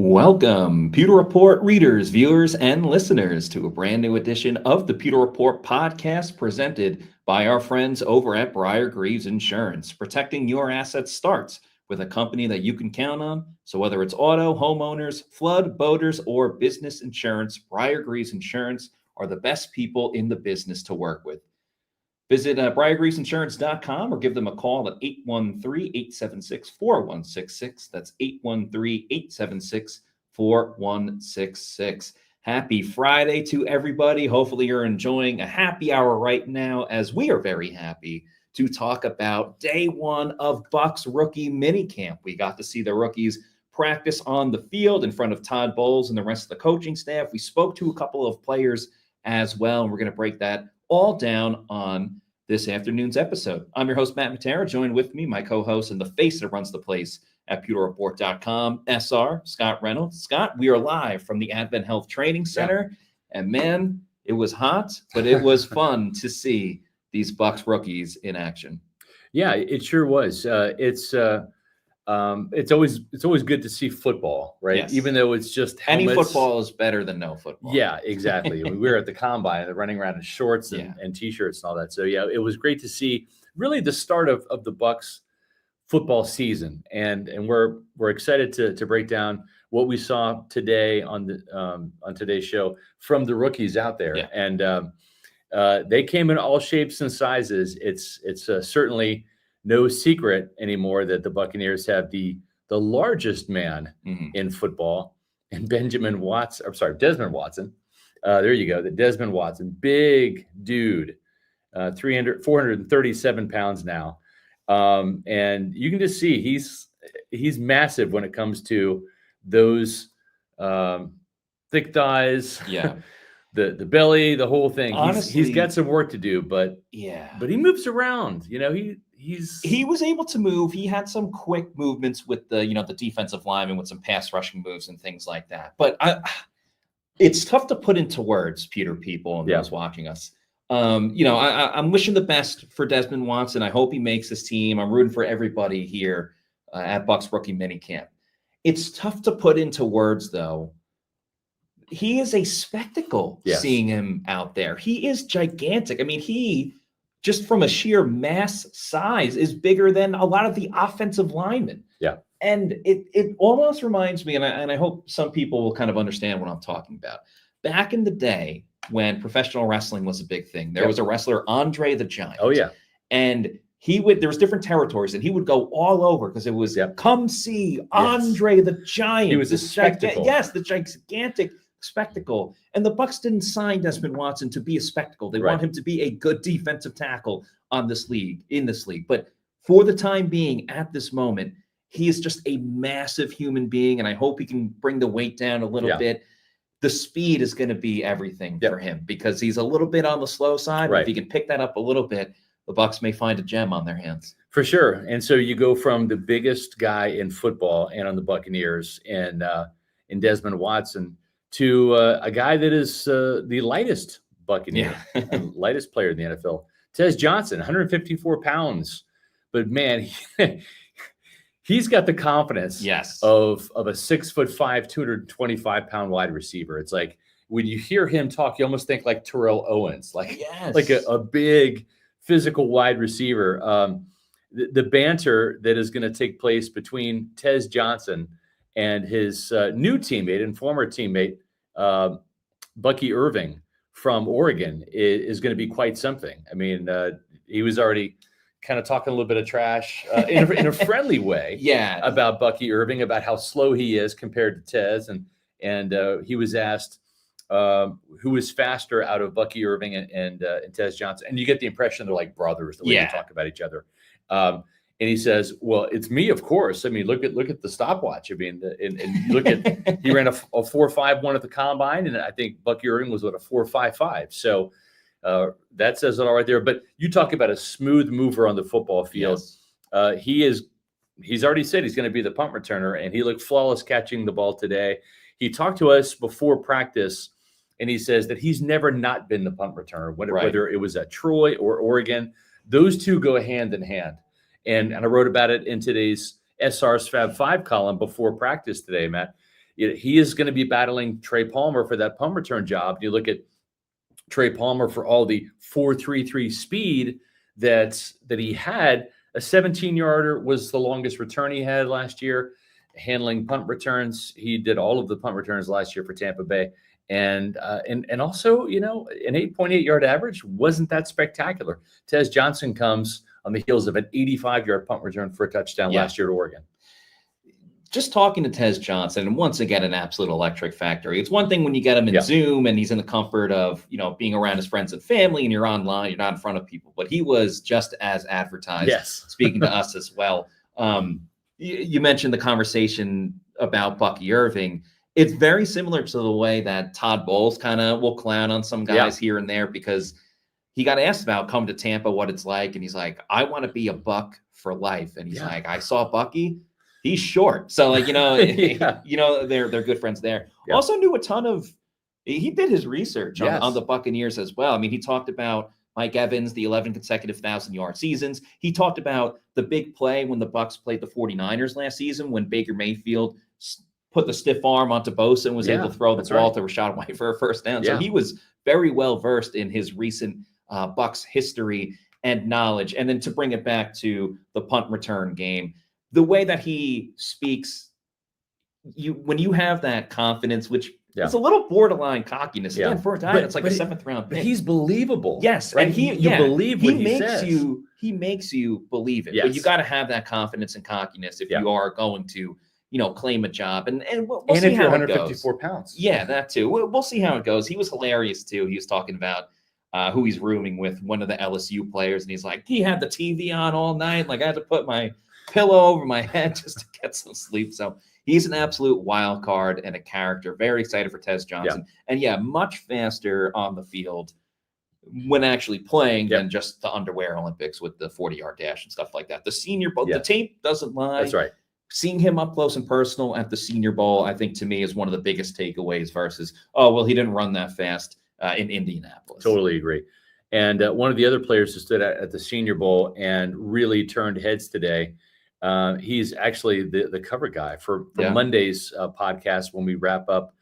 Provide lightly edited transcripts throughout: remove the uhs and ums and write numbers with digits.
Welcome, Pewter Report readers, viewers, and listeners to a brand new edition of the Pewter Report podcast presented by our friends over at Briar-Greaves Insurance. Protecting your assets starts with a company that you can count on. So whether it's auto, homeowners, flood, boaters, or business insurance, Briar-Greaves Insurance are the best people in the business to work with. Visit briargreavesinsurance.com or give them a call at 813-876-4166. That's 813-876-4166. Happy Friday to everybody. Hopefully you're enjoying a happy hour right now, as we are very happy to talk about day one of Bucs rookie minicamp. We got to see the rookies practice on the field in front of Todd Bowles and the rest of the coaching staff. We spoke to a couple of players as well, and we're going to break that all down on this afternoon's episode. I'm your host, Matt Matera. Joined with me, my co-host and the face that runs the place at pewterreport.com, SR, Scott Reynolds. Scott, we are live from the Advent Health Training Center. Yeah. And man, it was hot, but it was fun to see these Bucs rookies in action. Yeah, it sure was. It's always good to see football, right? Yes. Even though it's just helmets. Any football is better than no football. Yeah, exactly. We were at the combine, running around in shorts and t-shirts and all that. So yeah, it was great to see really the start of the Bucs football season, and we're excited to break down what we saw today on today's show from the rookies out there. Yeah. And they came in all shapes and sizes. It's certainly no secret anymore that the Buccaneers have the largest man in football, and Desmond Watson. There you go. The Desmond Watson, big dude, 437 pounds now. And you can just see he's massive when it comes to those thick thighs. Yeah. The belly, the whole thing. Honestly, he's got some work to do, but he moves around. You know, he was able to move. He had some quick movements with the defensive lineman with some pass rushing moves and things like that. But it's tough to put into words, Peter, people and those watching us. I'm wishing the best for Desmond Watson. I hope he makes this team. I'm rooting for everybody here at Bucs rookie minicamp. It's tough to put into words, though. He is a spectacle. Yes. Seeing him out there. He is gigantic. I mean, he just from a sheer mass size is bigger than a lot of the offensive linemen. Yeah. And it almost reminds me, and I hope some people will kind of understand what I'm talking about. Back in the day when professional wrestling was a big thing, there was a wrestler, Andre the Giant. Oh, yeah. And there was different territories, and he would go all over because it was, come see Andre the Giant. He was a spectacle. The gigantic spectacle. And the Bucs didn't sign Desmond Watson to be a spectacle. They want him to be a good defensive tackle in this league. But for the time being, at this moment, he is just a massive human being, and I hope he can bring the weight down a little bit. The speed is going to be everything for him because he's a little bit on the slow side. But if he can pick that up a little bit, the Bucs may find a gem on their hands. For sure. And so you go from the biggest guy in football and on the Buccaneers and in Desmond Watson to a guy that is the lightest Buccaneer, lightest player in the NFL. Tez Johnson, 154 pounds. But, man, he's got the confidence of a 6'5", 225-pound wide receiver. It's like when you hear him talk, you almost think like Terrell Owens, like a big physical wide receiver. The banter that is going to take place between Tez Johnson and his new teammate and former teammate, Bucky Irving from Oregon, is going to be quite something. I mean, he was already kind of talking a little bit of trash in a friendly way about Bucky Irving, about how slow he is compared to Tez. And he was asked who was faster out of Bucky Irving and Tez Johnson. And you get the impression they're like brothers, the way they talk about each other. And he says, well, it's me, of course. I mean, look at the stopwatch. I mean, and look at, he ran a 4.51 at the combine, and I think Bucky Irving was a 4.55. So that says it all right there. But you talk about a smooth mover on the football field. Yes. He's already said he's going to be the punt returner, and he looked flawless catching the ball today. He talked to us before practice, and he says that he's never not been the punt returner, whether it was at Troy or Oregon. Those two go hand in hand. And I wrote about it in today's SR's Fab 5 column before practice today, Matt. he is going to be battling Trey Palmer for that punt return job. You look at Trey Palmer for all the 4.33 speed that he had. A 17-yarder was the longest return he had last year. Handling punt returns, he did all of the punt returns last year for Tampa Bay, and also, an 8.8 yard average wasn't that spectacular. Tez Johnson comes on the heels of an 85-yard punt return for a touchdown last year to Oregon. Just talking to Tez Johnson, and once again, an absolute electric factory. It's one thing when you get him in Zoom and he's in the comfort of, being around his friends and family, and you're online, you're not in front of people, but he was just as advertised, speaking to us as well. You mentioned the conversation about Bucky Irving. It's very similar to the way that Todd Bowles kind of will clown on some guys here and there, because he got asked about coming to Tampa, what it's like. And he's like, I want to be a Buck for life. And he's like, I saw Bucky. He's short. So they're good friends there. Yeah. Also knew a ton of, he did his research on the Buccaneers as well. I mean, he talked about Mike Evans, the 11 consecutive 1,000-yard seasons. He talked about the big play when the Bucs played the 49ers last season, when Baker Mayfield put the stiff arm onto Bosa and was able to throw the ball to Rashad White for a first down. So he was very well versed in his recent Bucs history and knowledge. And then to bring it back to the punt return game, the way that he speaks, when you have that confidence, which it's a little borderline cockiness. Again, for a guy that's like a 7th round pick. But he's believable. Yes. Right? And you believe what he says. He makes you believe it. Yes. But you got to have that confidence and cockiness if you are going to, claim a job. And we'll and see if you're how 154 pounds. Yeah, that too. We'll see how it goes. He was hilarious too. He was talking about who he's rooming with, one of the LSU players. And he's like, he had the TV on all night. Like, I had to put my pillow over my head just to get some sleep. So he's an absolute wild card and a character. Very excited for Tez Johnson. And much faster on the field when actually playing than just the underwear Olympics with the 40-yard dash and stuff like that. The Senior Bowl, the tape doesn't lie. That's right. Seeing him up close and personal at the Senior Bowl, I think to me is one of the biggest takeaways versus, he didn't run that fast in Indianapolis. Totally agree. And one of the other players who stood at the Senior Bowl and really turned heads today, he's actually the cover guy for Monday's podcast when we wrap up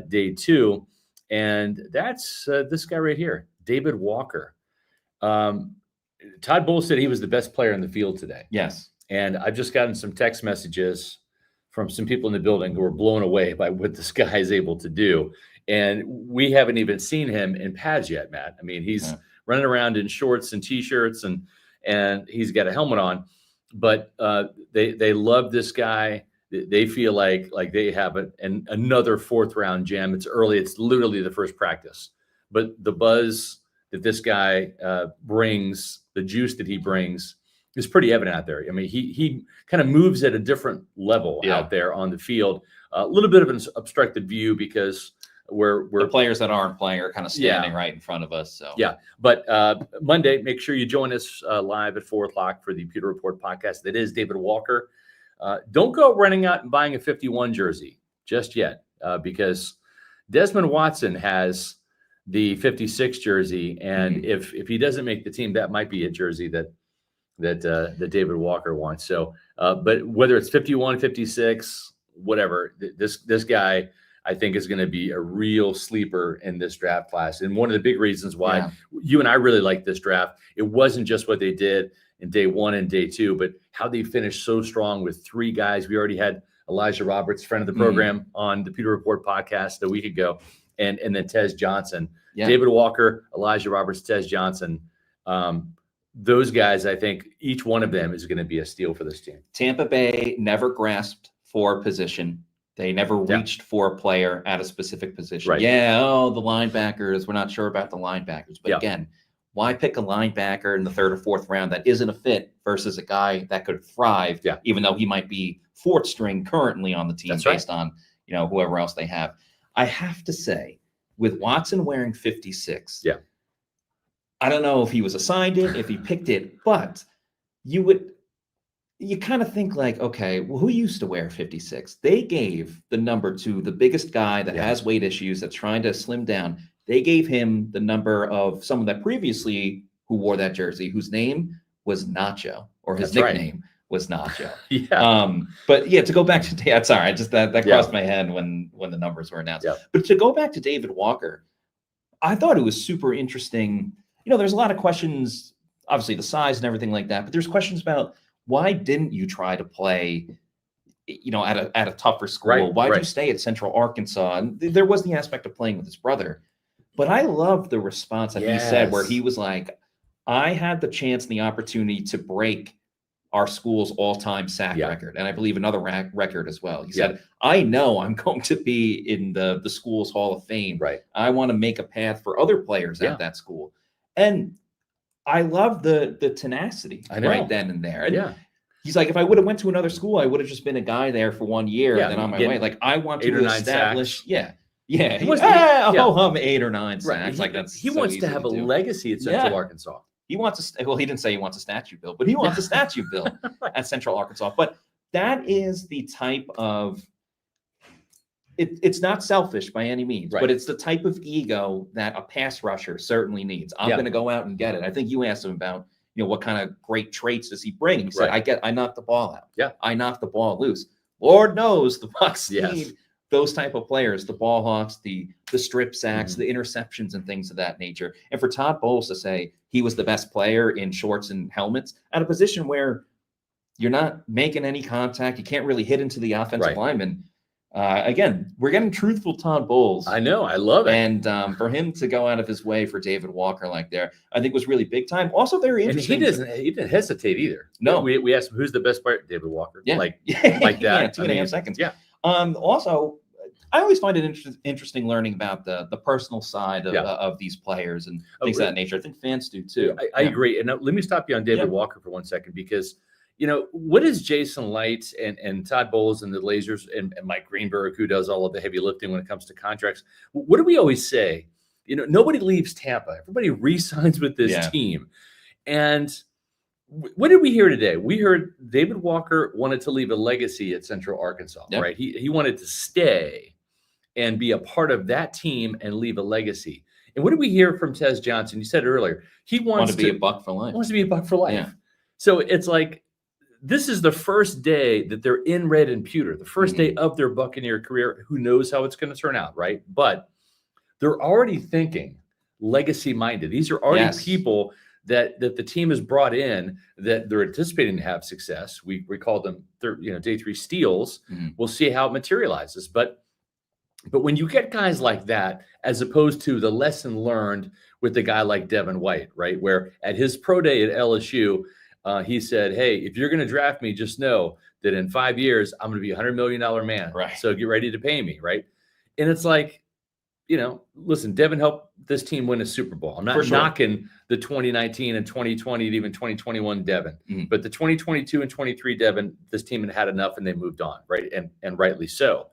day 2. And that's this guy right here, David Walker. Todd Bowles said he was the best player in the field today. Yes. And I've just gotten some text messages from some people in the building who are blown away by what this guy is able to do. And we haven't even seen him in pads yet, Matt. I mean, he's running around in shorts and T-shirts, and he's got a helmet on. But they love this guy. They feel like they have another 4th round gem. It's early. It's literally the first practice. But the buzz that this guy brings, the juice that he brings, is pretty evident out there. I mean, he kind of moves at a different level out there on the field. A little bit of an obstructed view because we're the players that aren't playing are kind of standing right in front of us. So but Monday, make sure you join us live at 4:00 for the Pewter Report podcast. That is David Walker. Don't go running out and buying a 51 jersey just yet, because Desmond Watson has the 56 jersey, and if he doesn't make the team, that might be a jersey that David Walker wants. So, but whether it's 51, 56, whatever, this guy, I think, is going to be a real sleeper in this draft class. And one of the big reasons why you and I really like this draft, it wasn't just what they did in day 1 and day 2, but how they finished so strong with 3 guys. We already had Elijah Roberts, friend of the program, on the Pewter Report podcast a week ago, and then Tez Johnson. David Walker, Elijah Roberts, Tez Johnson. Those guys, I think each one of them is going to be a steal for this team. Tampa Bay never grasped for position. They never reached for a player at a specific position. Right. The linebackers, we're not sure about the linebackers. But again, why pick a linebacker in the 3rd or 4th round that isn't a fit versus a guy that could thrive, even though he might be 4th string currently on the team based on, whoever else they have. I have to say, with Watson wearing 56, I don't know if he was assigned it, if he picked it, but you kind of think like, okay, well, who used to wear 56? They gave the number to the biggest guy that has weight issues, that's trying to slim down. They gave him the number of someone that previously who wore that jersey, whose name was Nacho, or his nickname was Nacho. Yeah. But yeah, to go back to sorry, I just that Yeah. crossed my head when the numbers were announced. Yeah. But to go back to David Walker, I thought it was super interesting. There's a lot of questions, obviously the size and everything like that, but there's questions about why didn't you try to play, at a tougher school? Right, Why did you right. stay at Central Arkansas? And there was the aspect of playing with his brother. But I love the response that he said, where he was like, I had the chance and the opportunity to break our school's all-time sack record, and I believe another record as well. He said, I know I'm going to be in the school's Hall of Fame. Right. I want to make a path for other players at that school. And I love the tenacity right then and there. And he's like, if I would have went to another school, I would have just been a guy there for 1 year and then on my way. Like, I want to establish. Sacks. Yeah. He wants to, 8 or 9 sacks. He wants to have a legacy at Central Arkansas. He wants he didn't say he wants a statue built, but he wants a statue built at Central Arkansas. But that is the type of, it's not selfish by any means, but it's the type of ego that a pass rusher certainly needs. I'm going to go out and get it. I think you asked him about, what kind of great traits does he bring? He said, I knock the ball out. Yeah. I knock the ball loose. Lord knows the Bucs need those type of players, the ball hawks, the strip sacks, the interceptions and things of that nature. And for Todd Bowles to say he was the best player in shorts and helmets at a position where you're not making any contact, you can't really hit into the offensive lineman. Again, we're getting truthful Todd Bowles. I know. I love it. And for him to go out of his way for David Walker like there, I think was really big time. Also very interesting. And he didn't hesitate either. No. We asked him, who's the best player? David Walker. Yeah. Like that. Yeah, 2.5 seconds. Yeah. Also, I always find it interesting learning about the personal side of these players and things of that nature. I think fans do too. I agree. And let me stop you on David Walker for 1 second, because what is Jason Light and Todd Bowles and the Lasers and Mike Greenberg, who does all of the heavy lifting when it comes to contracts? What do we always say? Nobody leaves Tampa. Everybody re-signs with this team. And what did we hear today? We heard David Walker wanted to leave a legacy at Central Arkansas, right? He wanted to stay and be a part of that team and leave a legacy. And what did we hear from Tez Johnson? You said earlier, he wants to be a Buck for life. Wants to be a Buck for life. Yeah. So it's like, this is the first day that they're in red and pewter, the first day of their Buccaneer career. Who knows how it's going to turn out, right? But they're already thinking legacy minded. These are already people that the team has brought in that they're anticipating to have success. We call them day 3 steals. We'll see how it materializes. But when you get guys like that, as opposed to the lesson learned with a guy like Devin White, right, where at his pro day at LSU, he said, hey, if you're going to draft me, just know that in 5 years, I'm going to be $100 million man. Right. So get ready to pay me. Right. And it's like, listen, Devin helped this team win a Super Bowl. I'm not knocking the 2019 and 2020 and even 2021 Devin, but the 2022 and 23 Devin, this team had enough and they moved on. Right. And rightly so.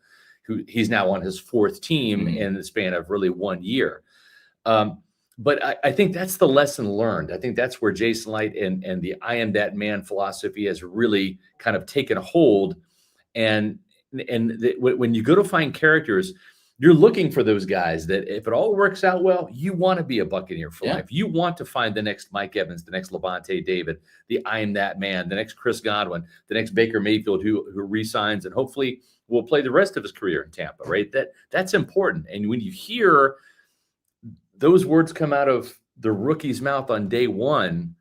He's now on his 4th team in the span of really 1 year. But I think that's the lesson learned. I think that's where Jason Light and the I am that man philosophy has really kind of taken hold. And when you go to find characters, you're looking for those guys that if it all works out well, you want to be a Buccaneer for life. You want to find the next Mike Evans, the next Levante David, the I am that man, the next Chris Godwin, the next Baker Mayfield who re-signs and hopefully will play the rest of his career in Tampa, right? That's important. And when you hear those words come out of the rookie's mouth on day 1,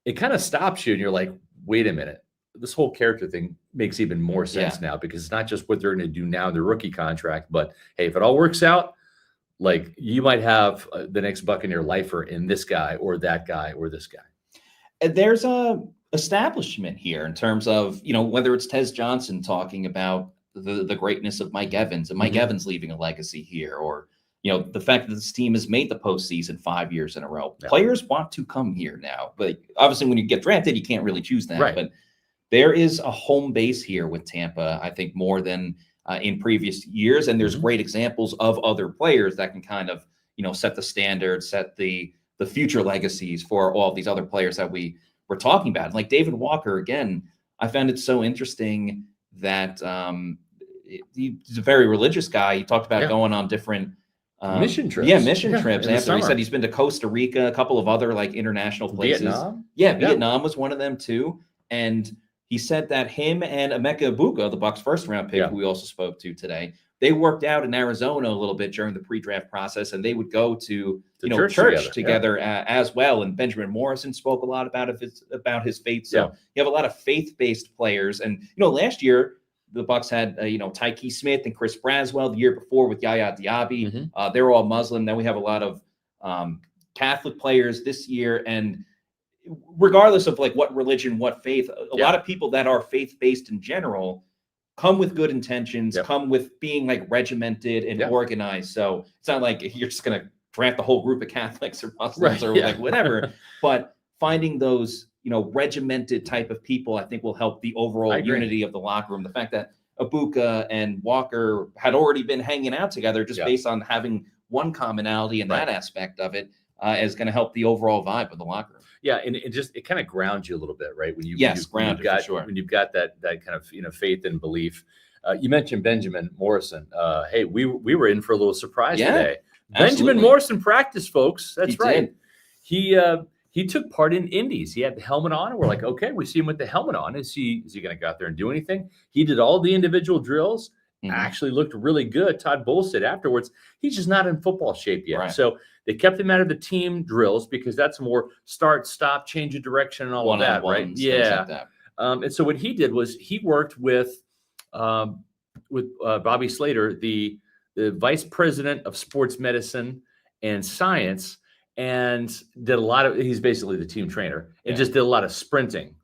it kind of stops you and you're like, wait a minute, this whole character thing makes even more sense now, because it's not just what they're going to do now in their rookie contract, but hey, if it all works out, like you might have the next Buccaneer lifer in this guy or that guy or this guy. There's a establishment here in terms of, whether it's Tez Johnson talking about the greatness of Mike Evans and Mike Evans leaving a legacy here, or the fact that this team has made the postseason 5 years in a row. Players want to come here now, but obviously when you get drafted, you can't really choose that. But there is a home base here with Tampa, I think, more than in previous years. And there's great examples of other players that can kind of, set the standard, set the future legacies for all of these other players that we were talking about. Like David Walker, again, I found it so interesting that he's a very religious guy. He talked about going on different mission trips. Mission trips. After he said he's been to Costa Rica, a couple of other like international places. Vietnam? Vietnam was one of them too. And he said that him and Emeka Egbuka, the Bucs' first-round pick, who we also spoke to today, they worked out in Arizona a little bit during the pre-draft process, and they would go to church together as well. And Benjamin Morrison spoke a lot about his faith. So you have a lot of faith-based players. And last year the Bucs had Tyke Smith and Chris Braswell. The year before with Yaya Diaby, they're all Muslim. Now we have a lot of Catholic players this year, and regardless of like what religion, what faith, a lot of people that are faith-based in general come with good intentions, come with being like regimented and organized. So it's not like you're just going to draft the whole group of Catholics or Muslims or like whatever, but finding those, regimented type of people, I think will help the overall unity of the locker room. The fact that Egbuka and Walker had already been hanging out together just based on having one commonality in that aspect of it is going to help the overall vibe of the locker room. Yeah, and it kind of grounds you a little bit, right? When you've got that kind of faith and belief. You mentioned Benjamin Morrison. Hey, we were in for a little surprise today. Absolutely. Benjamin Morrison practiced, folks. That's right. Did. He took part in Indies. He had the helmet on, and we're like, okay, we see him with the helmet on. Is he going to go out there and do anything? He did all the individual drills. Actually looked really good. Todd Bowles said afterwards, he's just not in football shape yet. Right. So they kept him out of the team drills because that's more start, stop, change of direction, and all of that, right? Yeah. Like that. And so what he did was he worked with Bobby Slater, the vice president of sports medicine and science, and did a lot of. He's basically the team trainer, and just did a lot of sprinting,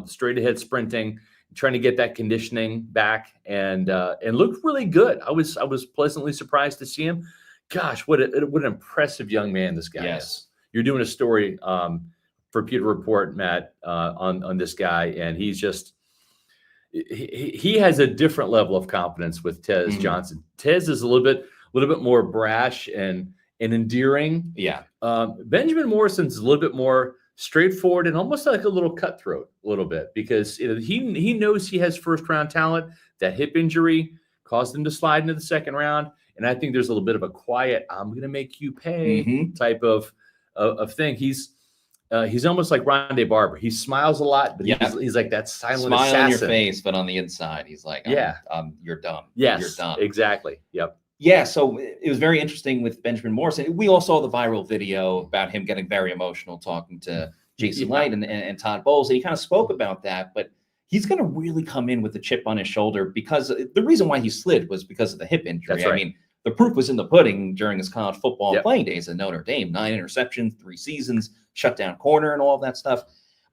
straight ahead sprinting, trying to get that conditioning back, and looked really good. I was pleasantly surprised to see him. Gosh, what an impressive young man this guy is. You're doing a story for Pewter Report, Matt, on this guy, and he's just he has a different level of confidence with Tez Johnson. Tez is a little bit more brash and endearing. Yeah. Benjamin Morrison's a little bit more straightforward and almost like a little cutthroat a little bit because he knows he has first round talent. That hip injury caused him to slide into the second round. And I think there's a little bit of a quiet, I'm going to make you pay type of thing. He's almost like Rondé Barber. He smiles a lot, but he's like that silent smile assassin. On your face, but on the inside, he's like, you're done. Yes, you're done. Exactly. Yep. Yeah, so it was very interesting with Benjamin Morrison. We all saw the viral video about him getting very emotional talking to Jason Light and Todd Bowles, and he kind of spoke about that, but he's going to really come in with a chip on his shoulder because the reason why he slid was because of the hip injury. That's right. I mean, the proof was in the pudding during his college football playing days at Notre Dame. 9 interceptions, 3 seasons, shut down corner and all of that stuff.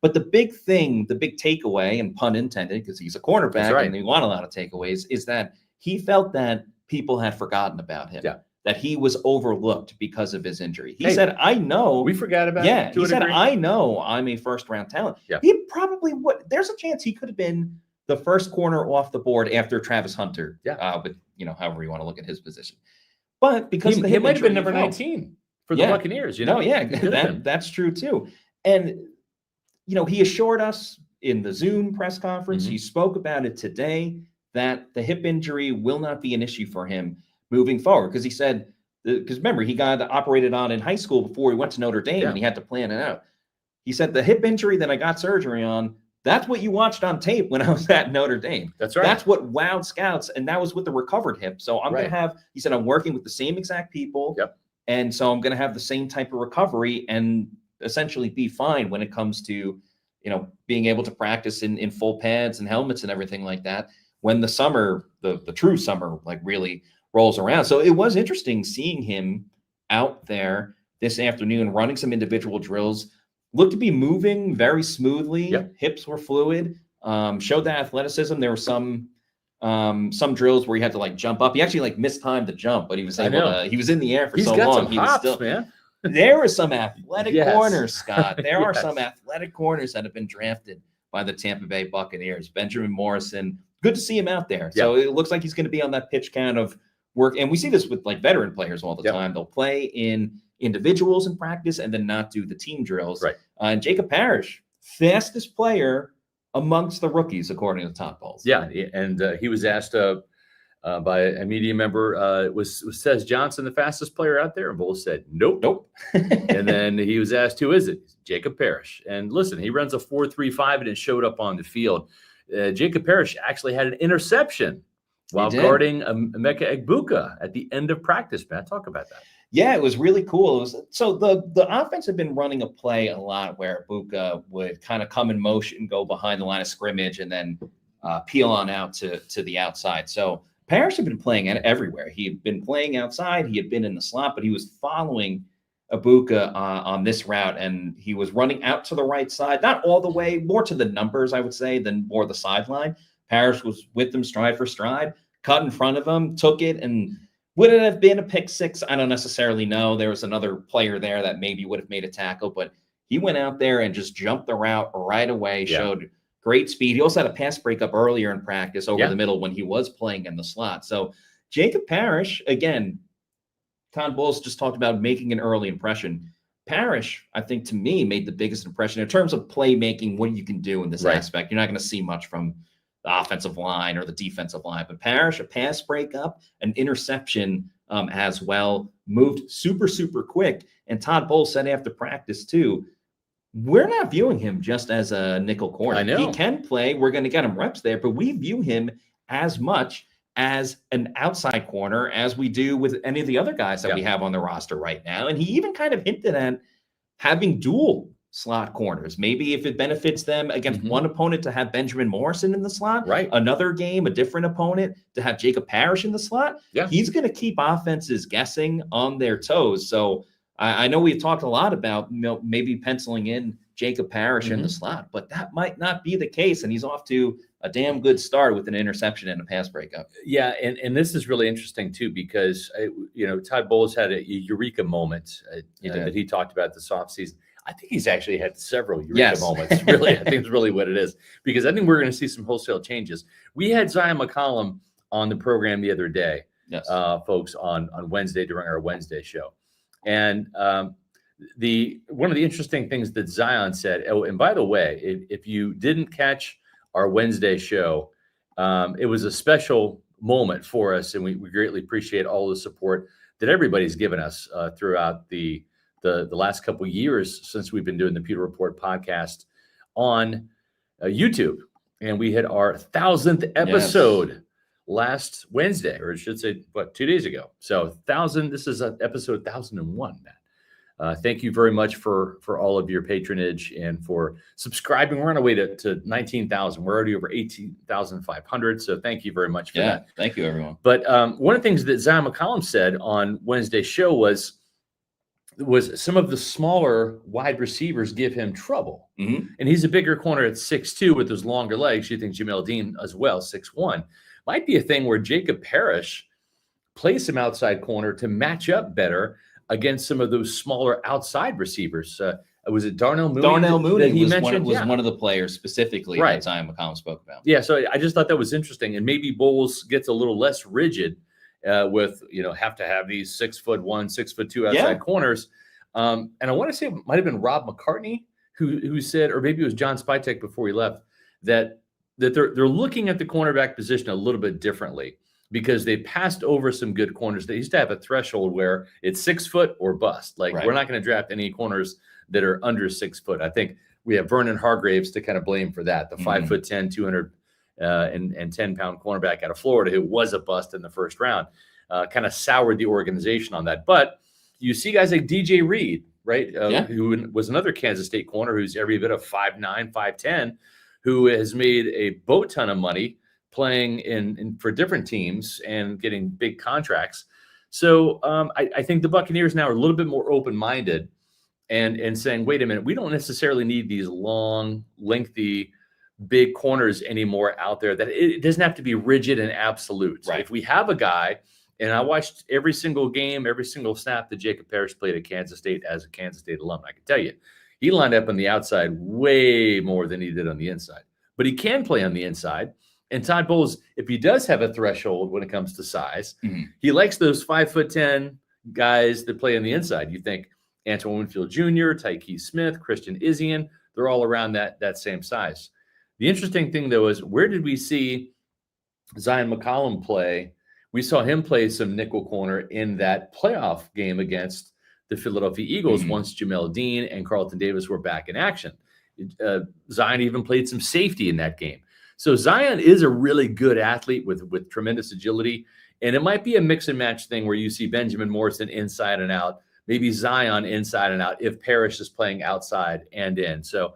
But the big thing, the big takeaway, and pun intended, because he's a cornerback and we want a lot of takeaways, is that he felt that people had forgotten about him, that he was overlooked because of his injury. He said, I know. We forgot about him. He said, I know I'm a first-round talent. Yeah. He probably would. There's a chance he could have been the first corner off the board after Travis Hunter, with, however you want to look at his position. But because he might have been number 19 for the Buccaneers. That's true too. And, he assured us in the Zoom press conference, he spoke about it today, that the hip injury will not be an issue for him moving forward. Because he said, because remember, he got operated on in high school before he went to Notre Dame and he had to plan it out. He said, the hip injury that I got surgery on, that's what you watched on tape when I was at Notre Dame. That's right. That's what wowed scouts. And that was with the recovered hip. So I'm going to have, he said, I'm working with the same exact people. Yep. And so I'm going to have the same type of recovery and essentially be fine when it comes to, being able to practice in full pads and helmets and everything like that when the summer, the true summer, like really rolls around. So it was interesting seeing him out there this afternoon, running some individual drills, looked to be moving very smoothly. Hips were fluid, showed the athleticism. There were some drills where he had to like jump up. He actually like mistimed the jump, but he was able to, he was in the air for so long. He was still, man. There are some athletic corners, Scott. There are some athletic corners that have been drafted by the Tampa Bay Buccaneers. Benjamin Morrison, good to see him out there. So it looks like he's going to be on that pitch count of work. And we see this with like veteran players all the time. They'll play in individuals in practice and then not do the team drills. Right. And Jacob Parrish, fastest player amongst the rookies, according to Todd Bowles. Yeah, and he was asked by a media member, was Tez Johnson the fastest player out there? And Bowles said, nope. And then he was asked, who is it? Jacob Parrish. And listen, he runs a 4.35 and it showed up on the field. Jacob Parrish actually had an interception while guarding Emeka Egbuka at the end of practice. Matt, talk about that. Yeah, it was really cool. So the offense had been running a play a lot where Egbuka would kind of come in motion, go behind the line of scrimmage, and then peel on out to the outside. So Parrish had been playing everywhere. He had been playing outside. He had been in the slot, but he was following Egbuka on this route, and he was running out to the right side, not all the way, more to the numbers, I would say, than more the sideline. Parrish was with him stride for stride, cut in front of him, took it, and would it have been a pick six? I don't necessarily know. There was another player there that maybe would have made a tackle, but he went out there and just jumped the route right away, showed great speed. He also had a pass breakup earlier in practice over the middle when he was playing in the slot. So Jacob Parrish, again, Todd Bowles just talked about making an early impression. Parrish, I think, to me, made the biggest impression in terms of playmaking, what you can do in this aspect. You're not going to see much from the offensive line or the defensive line, but Parrish, a pass breakup, an interception as well, moved super, super quick. And Todd Bowles said after practice too, we're not viewing him just as a nickel corner. I know. He can play. We're going to get him reps there, but we view him as much as an outside corner as we do with any of the other guys that we have on the roster right now. And he even kind of hinted at having dual slot corners. Maybe if it benefits them against one opponent to have Benjamin Morrison in the slot, another game, a different opponent to have Jacob Parrish in the slot, he's going to keep offenses guessing on their toes. So I know we've talked a lot about maybe penciling in Jacob Parrish in the slot, but that might not be the case. And he's off to a damn good start with an interception and a pass breakup. Yeah, and this is really interesting too, because Todd Bowles had a eureka moment that he talked about this offseason. I think he's actually had several eureka moments. Really, I think it's really what it is, because I think we're going to see some wholesale changes. We had Zion McCollum on the program the other day, folks, on Wednesday during our Wednesday show, and one of the interesting things that Zion said. Oh, and by the way, if you didn't catch our Wednesday show, it was a special moment for us, and we greatly appreciate all the support that everybody's given us throughout the last couple of years since we've been doing the Pewter Report podcast on YouTube. And we had our 1,000th episode last Wednesday, or I should say, 2 days ago. So 1,000, this is episode 1,001, Matt. Thank you very much for all of your patronage and for subscribing. We're on our way to 19,000. We're already over 18,500. So thank you very much for that. Thank you, everyone. But one of the things that Zion McCollum said on Wednesday's show was some of the smaller wide receivers give him trouble. And he's a bigger corner at 6'2" with those longer legs. You think Jamel Dean as well, 6'1". Might be a thing where Jacob Parrish plays some outside corner to match up better against some of those smaller outside receivers. Was it Darnell Mooney? Darnell Mooney that he was mentioned? One of the players specifically that Zion McCollum spoke about. Yeah, so I just thought that was interesting. And maybe Bowles gets a little less rigid with, have to have these 6'1", 6'2" outside corners. And I want to say it might have been Rob McCartney who said, or maybe it was John Spytek before he left, that they're looking at the cornerback position a little bit differently, because they passed over some good corners. They used to have a threshold where it's 6 foot or bust. Like we're not going to draft any corners that are under 6 foot. I think we have Vernon Hargraves to kind of blame for that. The 5'10", 210-pound cornerback out of Florida, who was a bust in the first round, kind of soured the organization on that. But you see guys like DJ Reed, right? Who was another Kansas State corner who's every bit of 5'9", 5'10", who has made a boat ton of money playing in for different teams and getting big contracts. So I think the Buccaneers now are a little bit more open-minded and saying, wait a minute, we don't necessarily need these long, lengthy, big corners anymore out there. That it doesn't have to be rigid and absolute. If we have a guy, and I watched every single game, every single snap that Jacob Parrish played at Kansas State as a Kansas State alum, I can tell you, he lined up on the outside way more than he did on the inside. But he can play on the inside. And Todd Bowles, if he does have a threshold when it comes to size, he likes those 5'10" guys that play on the inside. You think Antoine Winfield Jr., Tyke Smith, Christian Izien, they're all around that same size. The interesting thing, though, is where did we see Zion McCollum play? We saw him play some nickel corner in that playoff game against the Philadelphia Eagles once Jamel Dean and Carlton Davis were back in action. Zion even played some safety in that game. So Zion is a really good athlete with tremendous agility. And it might be a mix and match thing where you see Benjamin Morrison inside and out, maybe Zion inside and out if Parrish is playing outside and in. So,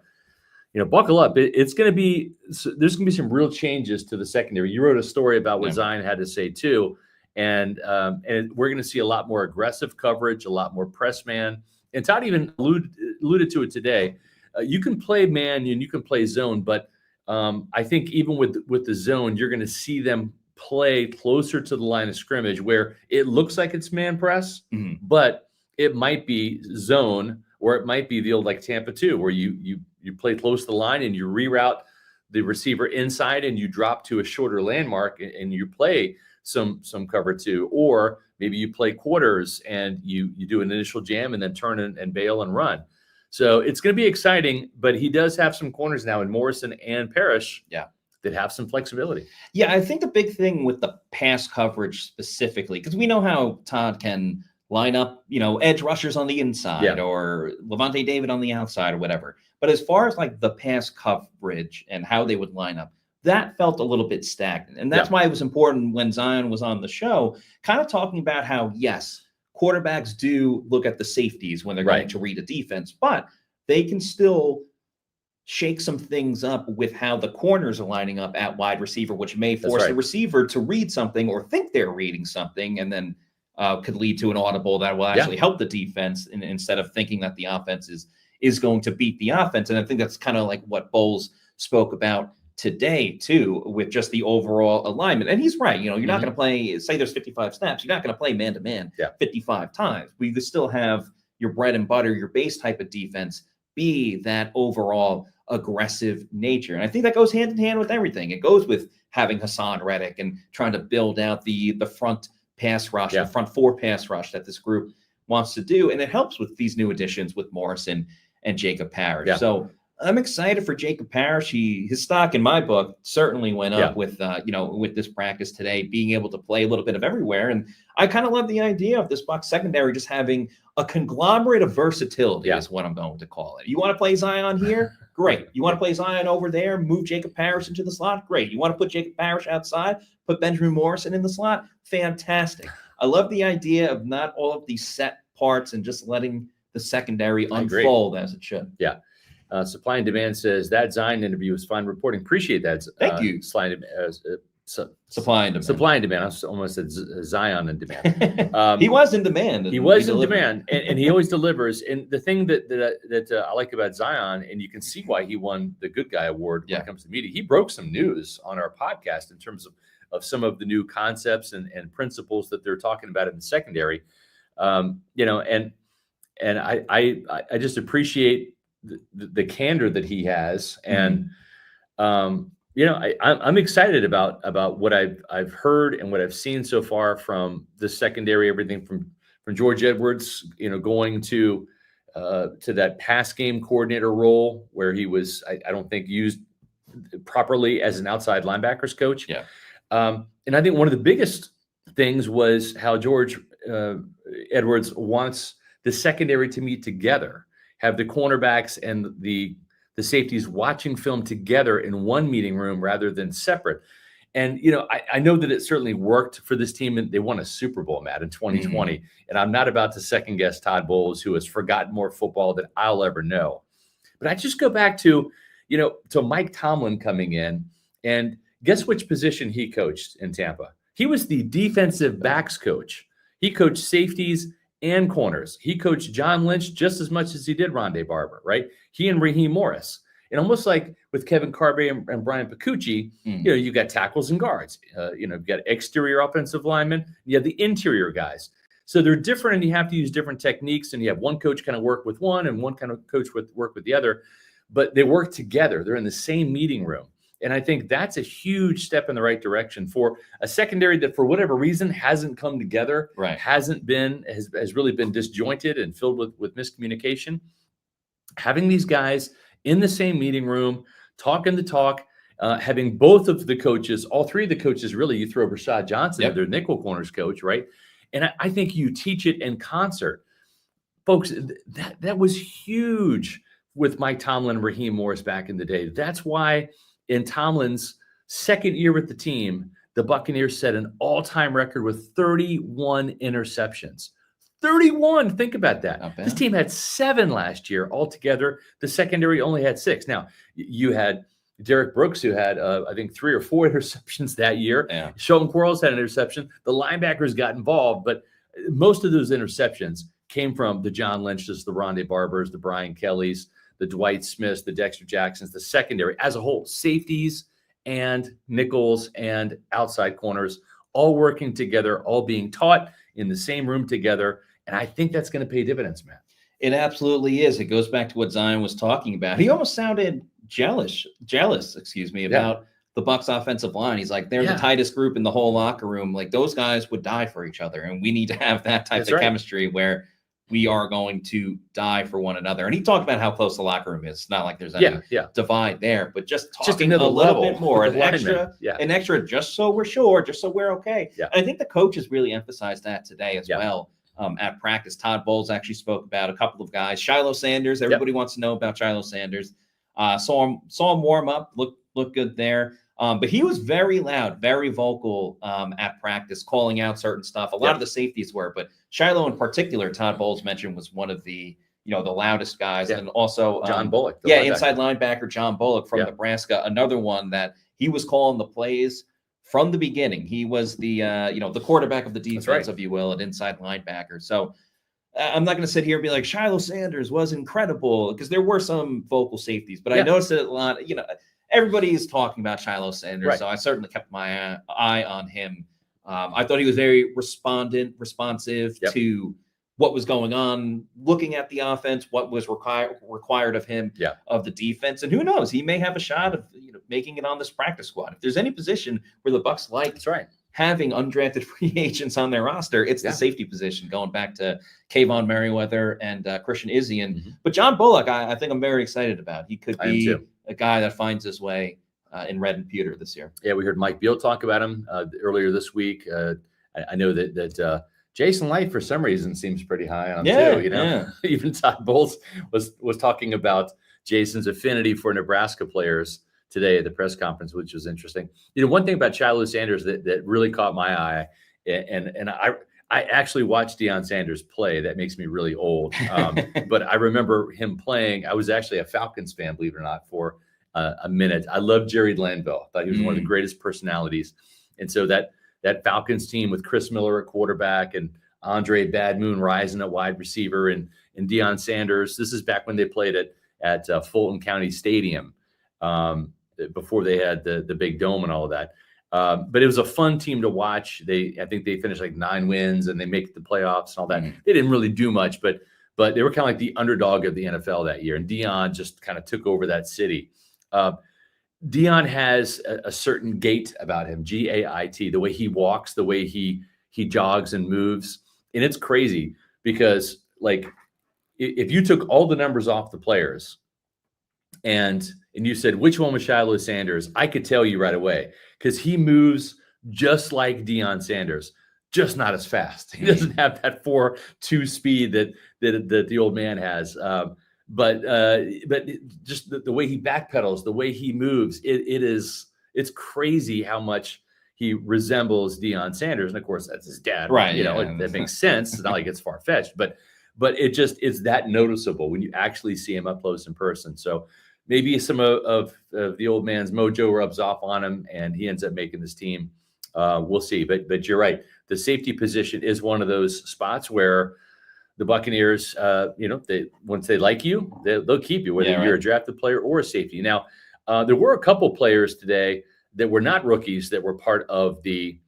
buckle up. There's going to be some real changes to the secondary. You wrote a story about what Zion had to say too. And we're going to see a lot more aggressive coverage, a lot more press man. And Todd even alluded to it today. You can play man and you can play zone, but I think even with the zone, you're going to see them play closer to the line of scrimmage where it looks like it's man press, but it might be zone, or it might be the old like Tampa 2, where you play close to the line and you reroute the receiver inside and you drop to a shorter landmark and you play some cover 2, or maybe you play quarters and you do an initial jam and then turn and bail and run. So it's going to be exciting, but he does have some corners now in Morrison and Parrish that have some flexibility. Yeah, I think the big thing with the pass coverage specifically, because we know how Todd can line up, edge rushers on the inside or Levante David on the outside or whatever. But as far as like the pass coverage and how they would line up, that felt a little bit stagnant. And that's why it was important when Zion was on the show, kind of talking about how, yes, quarterbacks do look at the safeties when they're going to read a defense, but they can still shake some things up with how the corners are lining up at wide receiver, which may force the receiver to read something or think they're reading something, and then could lead to an audible that will actually help the defense instead of thinking that the offense is going to beat the offense. And I think that's kind of like what Bowles spoke about today too, with just the overall alignment. And he's right. You're not going to play, say there's 55 snaps. You're not going to play man-to-man 55 times. We still have your bread and butter, your base type of defense be that overall aggressive nature. And I think that goes hand in hand with everything. It goes with having Hassan Reddick and trying to build out the front pass rush, the front 4 pass rush that this group wants to do. And it helps with these new additions with Morrison and Jacob Parrish. So I'm excited for Jacob Parrish. His stock in my book certainly went up with this practice today, being able to play a little bit of everywhere. And I kind of love the idea of this Bucs secondary just having a conglomerate of versatility is what I'm going to call it. You want to play Zion here? Great. You want to play Zion over there, move Jacob Parrish into the slot? Great. You want to put Jacob Parrish outside, put Benjamin Morrison in the slot? Fantastic. I love the idea of not all of these set parts and just letting the secondary unfold as it should. Yeah. Supply and Demand says that Zion interview was fine reporting. Appreciate that. Thank you. Supply and Demand. Supply and Demand. I almost said Zion and Demand. He was in demand. He was in demand, and he always delivers. And the thing that I like about Zion, and you can see why he won the Good Guy Award when it comes to media, he broke some news on our podcast in terms of some of the new concepts and principles that they're talking about in the secondary. And I just appreciate the candor that he has, and I'm excited about what I've heard and what I've seen so far from the secondary. Everything from George Edwards, going to that pass game coordinator role where he was, I don't think, used properly as an outside linebackers coach. And I think one of the biggest things was how George Edwards wants the secondary to meet together, have the cornerbacks and the safeties watching film together in one meeting room rather than separate. And, I know that it certainly worked for this team, and they won a Super Bowl, Matt, in 2020. And I'm not about to second guess Todd Bowles, who has forgotten more football than I'll ever know. But I just go back to Mike Tomlin coming in, and guess which position he coached in Tampa? He was the defensive backs coach. He coached safeties and corners. He coached John Lynch just as much as he did Rondé Barber, right? He and Raheem Morris. And almost like with Kevin Carberry and Brian Picucci, you got tackles and guards. You've got exterior offensive linemen. You have the interior guys. So they're different, and you have to use different techniques. And you have one coach kind of work with one and one kind of coach work with the other. But they work together. They're in the same meeting room. And I think that's a huge step in the right direction for a secondary that, for whatever reason, hasn't come together, has really been disjointed and filled with miscommunication. Having these guys in the same meeting room, talking the talk, having both of the coaches, all three of the coaches, really, you throw Rashad Johnson, their nickel corners coach, right? And I think you teach it in concert. Folks, that was huge with Mike Tomlin and Raheem Morris back in the day. That's why in Tomlin's Second year with the team, the Buccaneers set an all-time record with 31 interceptions. 31. Think about that. This team had 7 last year altogether. The secondary only had 6. Now, you had Derek Brooks, who had, I think, 3 or 4 interceptions that year. Yeah. Sheldon Quarles had an interception. The linebackers got involved, but most of those interceptions came from the John Lynch's, the Rondé Barbers, the Brian Kellys, the Dwight Smiths, the Dexter Jacksons, the secondary as a whole, safeties and nickels and outside corners, all working together, all being taught in the same room together. And I think that's going to pay dividends, man. It absolutely is. It goes back to what Zion was talking about. He almost sounded jealous, about the Bucs offensive line. He's like, they're the tightest group in the whole locker room. Like, those guys would die for each other. And we need to have that type of chemistry where we are going to die for one another. And he talked about how close the locker room is. It's not like there's any divide there, but just talking a little bit more, an extra, just so we're sure, just so we're okay. Yeah. And I think the coaches really emphasized that today as well. At practice, Todd Bowles actually spoke about a couple of guys. Shiloh Sanders, everybody wants to know about Shiloh Sanders. Saw him warm up, look good there. But he was very loud, very vocal at practice, calling out certain stuff. A lot of the safeties were, but Shiloh in particular, Todd Bowles mentioned, was one of the the loudest guys, and also John Bullock, inside linebacker John Bullock from Nebraska, another one that he was calling the plays from the beginning. He was the the quarterback of the defense, if you will, an inside linebacker. So I'm not going to sit here and be like, Shiloh Sanders was incredible, because there were some vocal safeties, but I noticed that a lot, everybody is talking about Shiloh Sanders. So I certainly kept my eye on him. I thought he was very responsive to what was going on, looking at the offense, what was required of him, of the defense. And who knows, he may have a shot of making it on this practice squad. If there's any position where the Bucs like having undrafted free agents on their roster, it's the safety position, going back to Kayvon Merriweather and Christian Izzian. But John Bullock, I think I'm very excited about. He could be a guy that finds his way in red and pewter this year. Yeah, we heard Mike Beal talk about him earlier this week. I know that Jason Light, for some reason, seems pretty high on him too. Even Todd Bowles was talking about Jason's affinity for Nebraska players today at the press conference, which was interesting. One thing about Shiloh Sanders that really caught my eye, and I actually watched Deion Sanders play. That makes me really old. But I remember him playing. I was actually a Falcons fan, believe it or not, for a minute. I loved Jerry Glanville. I thought he was one of the greatest personalities. And so that Falcons team with Chris Miller at quarterback and Andre Bad Moon Rising at wide receiver and Deion Sanders. This is back when they played at Fulton County Stadium, before they had the big dome and all of that. But it was a fun team to watch. I think they finished like 9 wins and they make the playoffs and all that. They didn't really do much, but they were kind of like the underdog of the NFL that year. And Deion just kind of took over that city. Deion has a certain gait about him, G-A-I-T, the way he walks, the way he jogs and moves. And it's crazy because, like, if you took all the numbers off the players and you said, which one was Shiloh Sanders, I could tell you right away, because he moves just like Deion Sanders, just not as fast. He doesn't have that 4.2 speed that the old man has. But just the way he backpedals, the way he moves, it's crazy how much he resembles Deion Sanders. And of course, that's his dad. Right. That makes sense. It's not like it's far-fetched, but it's that noticeable when you actually see him up close in person. So maybe some of the old man's mojo rubs off on him and he ends up making this team. We'll see. But you're right. The safety position is one of those spots where the Buccaneers, once they like you, they'll keep you, whether you're a drafted player or a safety. Now, there were a couple players today that were not rookies that were part of the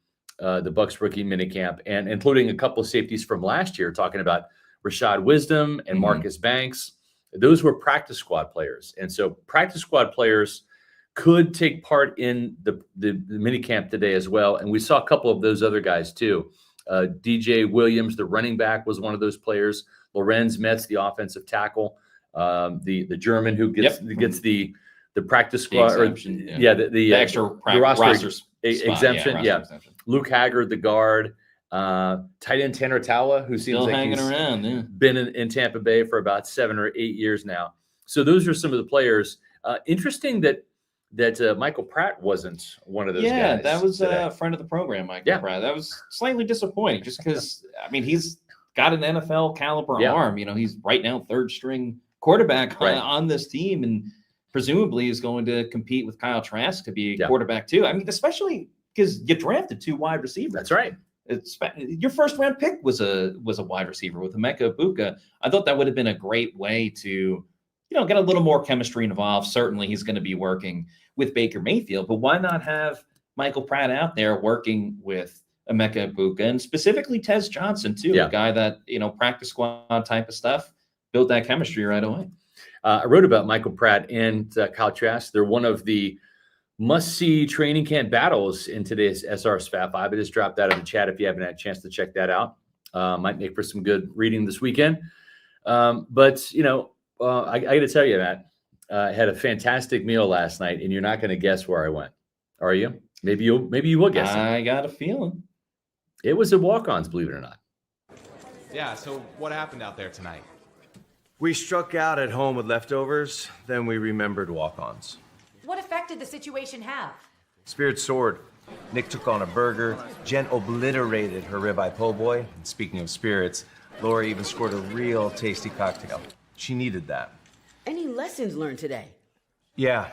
Bucs rookie minicamp, and including a couple of safeties from last year, talking about Rashad Wisdom and Marcus Banks. Those were practice squad players. And so practice squad players could take part in the minicamp today as well. And we saw a couple of those other guys too. DJ Williams, the running back, was one of those players. Lorenz Metz, the offensive tackle, the German who gets the practice squad, the extra roster exemption. Exemption. Luke Haggard, the guard, tight end Tanner Tala, who seems like he's around, been in Tampa Bay for about 7 or 8 years now. So those are some of the players. Interesting that that Michael Pratt wasn't one of those guys. Yeah, that was today. a friend of the program, Michael Pratt. That was slightly disappointing just because, I mean, he's got an NFL caliber arm. You know, he's right now third string quarterback on this team, and presumably is going to compete with Kyle Trask to be a quarterback too. I mean, especially because you drafted 2 wide receivers. That's right. Your first round pick was a wide receiver with Emeka Egbuka. I thought that would have been a great way to, you know, get a little more chemistry involved. Certainly he's going to be working with Baker Mayfield, but why not have Michael Pratt out there working with Emeka Egbuka and specifically Tez Johnson too, a guy that, you know, practice squad type of stuff, built that chemistry right away. I wrote about Michael Pratt and Kyle Trask. They're one of the must-see training camp battles in today's SR Fab 5. I just dropped that in the chat if you haven't had a chance to check that out. Might make for some good reading this weekend. But, you know, I got to tell you, Matt, I had a fantastic meal last night, and you're not going to guess where I went. Are you? Maybe you will guess. I got a feeling. It was at Walk-Ons, believe it or not. Yeah, so what happened out there tonight? We struck out at home with leftovers, then we remembered walk-ons. What effect did the situation have? Spirit soared. Nick took on a burger. Jen obliterated her ribeye po' boy. And speaking of spirits, Laura even scored a real tasty cocktail. She needed that. Any lessons learned today? Yeah.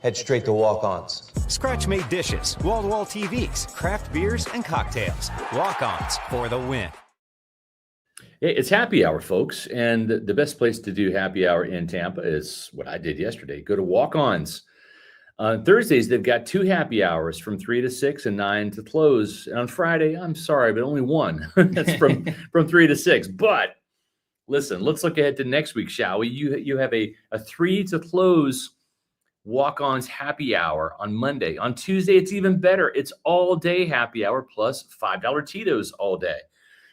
Head straight to walk-ons. Scratch-made dishes, wall-to-wall TVs, craft beers, and cocktails. Walk-ons for the win. It's happy hour, folks, and the best place to do happy hour in Tampa is what I did yesterday. Go to Walk-Ons. On Thursdays, they've got 2 happy hours from 3 to 6 and 9 to close. And on Friday, I'm sorry, but only 1. That's from 3 to 6. But listen, let's look ahead to next week, shall we? You have a 3 to close Walk-Ons happy hour on Monday. On Tuesday, it's even better. It's all-day happy hour plus $5 Tito's all day.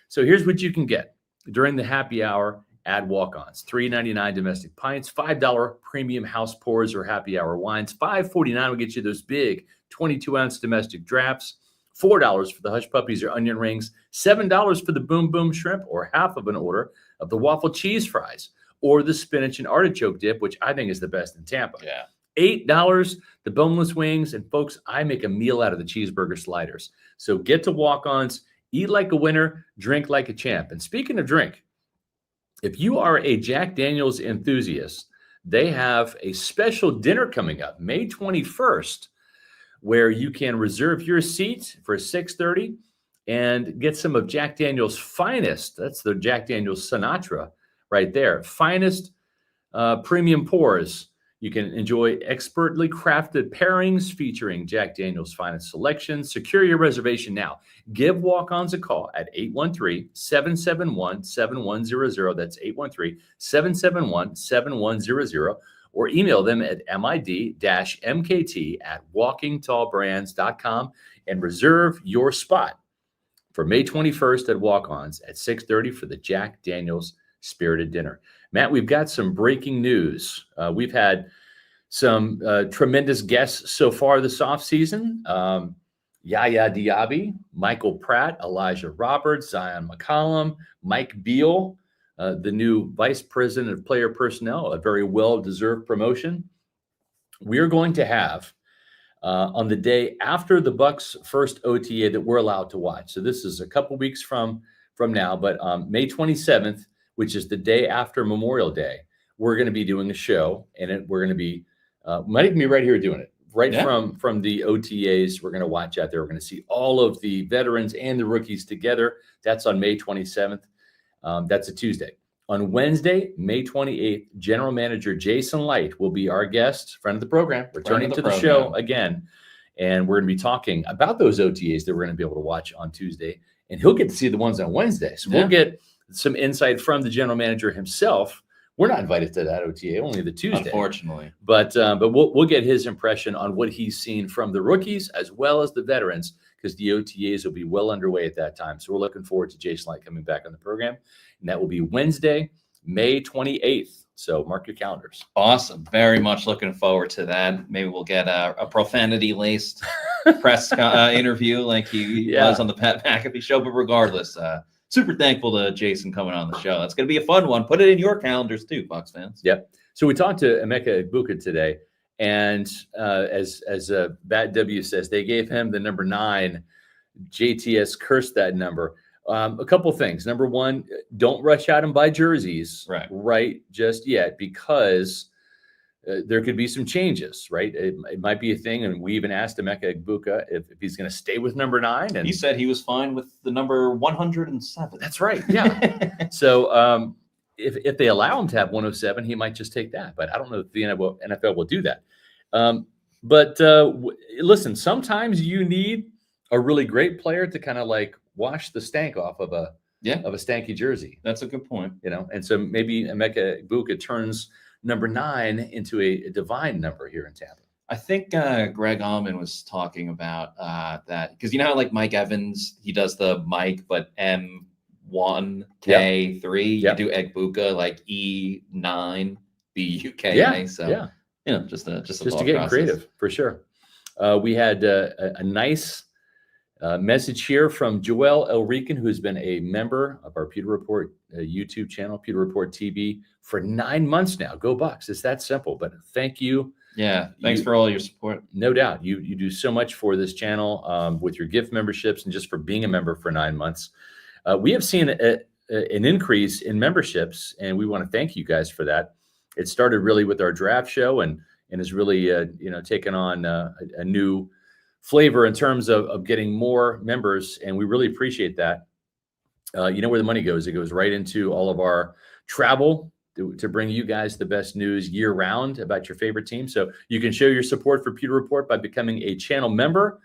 So here's what you can get during the happy hour at Walk-Ons. $3.99 domestic pints, $5 premium house pours or happy hour wines. $5.49 will get you those big 22-ounce domestic drafts. $4 for the hush puppies or onion rings. $7 for the boom boom shrimp or half of an order of the waffle cheese fries or the spinach and artichoke dip, which I think is the best in Tampa. Yeah. $8 the boneless wings. And folks, I make a meal out of the cheeseburger sliders. So get to Walk-Ons. Eat like a winner, drink like a champ. And speaking of drink, if you are a Jack Daniel's enthusiast, they have a special dinner coming up May 21st, where you can reserve your seat for 6:30 and get some of Jack Daniel's finest. That's the Jack Daniel's Sinatra right there. Finest premium pours. You can enjoy expertly crafted pairings featuring Jack Daniel's finest selections. Secure your reservation now. Give Walk-Ons a call at 813-771-7100. That's 813-771-7100. Or email them at mid-mkt@walkingtallbrands.com and reserve your spot for May 21st at Walk-Ons at 6:30 for the Jack Daniel's Spirited Dinner. Matt, we've got some breaking news. We've had some tremendous guests so far this offseason. Yaya Diaby, Michael Pratt, Elijah Roberts, Zion McCollum, Mike Beal, the new vice president of player personnel, a very well-deserved promotion. We are going to have on the day after the Bucs' first OTA that we're allowed to watch. So this is a couple weeks from now, but May 27th, which is the day after Memorial Day, we're going to be doing a show, and we're going to be might even be right here doing it from the OTAs. We're going to watch out there. We're going to see all of the veterans and the rookies together. That's on May 27th. That's a Tuesday. On Wednesday, May 28th, General Manager Jason Light will be our guest, friend of the program, returning to the show again. And we're going to be talking about those OTAs that we're going to be able to watch on Tuesday. And he'll get to see the ones on Wednesday. So we'll get some insight from the general manager himself. We're not invited to that OTA, only the Tuesday, unfortunately. But we'll get his impression on what he's seen from the rookies as well as the veterans, because the OTAs will be well underway at that time. So we're looking forward to Jason Light coming back on the program, and that will be Wednesday, May 28th. So mark your calendars. Awesome. Very much looking forward to that. Maybe we'll get a profanity-laced press interview like he was on the Pat McAfee show. But regardless, super thankful to Jason coming on the show. That's going to be a fun one. Put it in your calendars too, Bucs fans. Yep. So we talked to Emeka Egbuka today, And as Bat W says, they gave him the number 9. JTS cursed that number. A couple things. Number one, don't rush out and buy jerseys right just yet, because there could be some changes, right? It might be a thing. And we even asked Emeka Egbuka if he's going to stay with number 9. And he said he was fine with the number 107. That's right. Yeah. So if they allow him to have 107, he might just take that. But I don't know if the NFL will do that. Listen, sometimes you need a really great player to kind of like wash the stank off of a stanky jersey. That's a good point. And so maybe Emeka Egbuka turns number 9 into a divine number here in Tampa. I think Greg Allman was talking about that, because you know how like Mike Evans, he does the Mike, but M1K3. You do Egbuka like E9BUKA. So just to get creative for sure. We had a nice message here from Joel Elrican, who's been a member of our Pewter Report YouTube channel, Pewter Report TV, for 9 months now. Go Bucs. It's that simple. But thank you. Yeah, thanks for all your support. No doubt. You do so much for this channel with your gift memberships and just for being a member for 9 months. We have seen an increase in memberships, and we want to thank you guys for that. It started really with our draft show and has really taken on a new flavor in terms of getting more members, and we really appreciate that. You know where the money goes. It goes right into all of our travel to bring you guys the best news year round about your favorite team. So you can show your support for Pewter Report by becoming a channel member.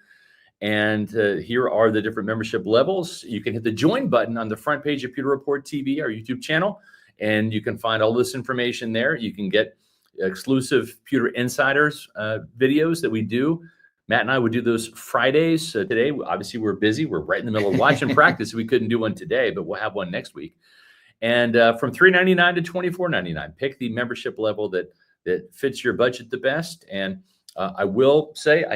And here are the different membership levels. You can hit the join button on the front page of Pewter Report TV, our YouTube channel, and you can find all this information there. You can get exclusive Pewter Insiders videos that we do. Matt and I would do those Fridays. Today, obviously, we're busy. We're right in the middle of watching practice. So we couldn't do one today, but we'll have one next week. And from $3.99 to $24.99, pick the membership level that fits your budget the best. And I will say,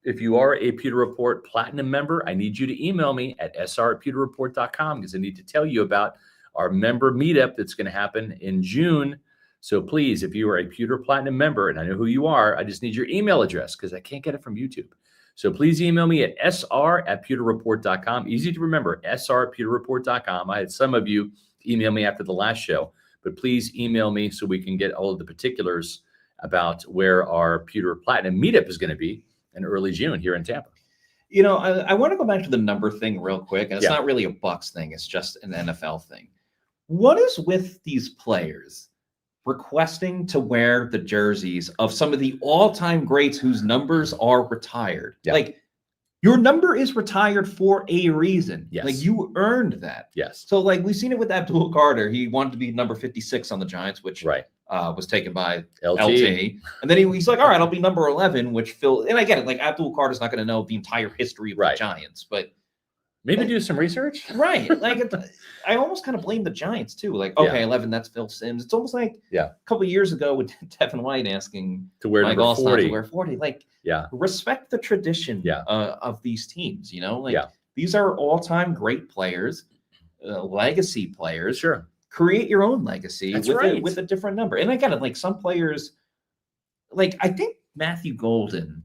if you are a Pewter Report Platinum member, I need you to email me at sr@pewterreport.com, because I need to tell you about our member meetup that's going to happen in June. So please, if you are a Pewter Platinum member, and I know who you are, I just need your email address because I can't get it from YouTube. So please email me at sr@pewterreport.com. Easy to remember, sr@pewterreport.com. I had some of you email me after the last show, but please email me so we can get all of the particulars about where our Pewter Platinum meetup is going to be in early June here in Tampa. I want to go back to the number thing real quick. And it's not really a Bucs thing. It's just an NFL thing. What is with these players requesting to wear the jerseys of some of the all-time greats whose numbers are retired? Like, your number is retired for a reason. Yes. Like, you earned that. Yes. So, like, we've seen it with Abdul Carter. He wanted to be number 56 on the Giants, which was taken by LT. And then he's like, all right, I'll be number 11, which Phil, and I get it. Like, Abdul Carter's not going to know the entire history of the Giants, but maybe do some research. Right. Like, I almost kind of blame the Giants too. Like, okay, 11, that's Phil Simms. It's almost like a couple of years ago with Devin White asking to wear Mike number 40. To wear 40. Like, respect the tradition of these teams, Like, these are all-time great players, legacy players. Sure. Create your own legacy with a different number. And I get it. Like, some players, like, I think Matthew Golden,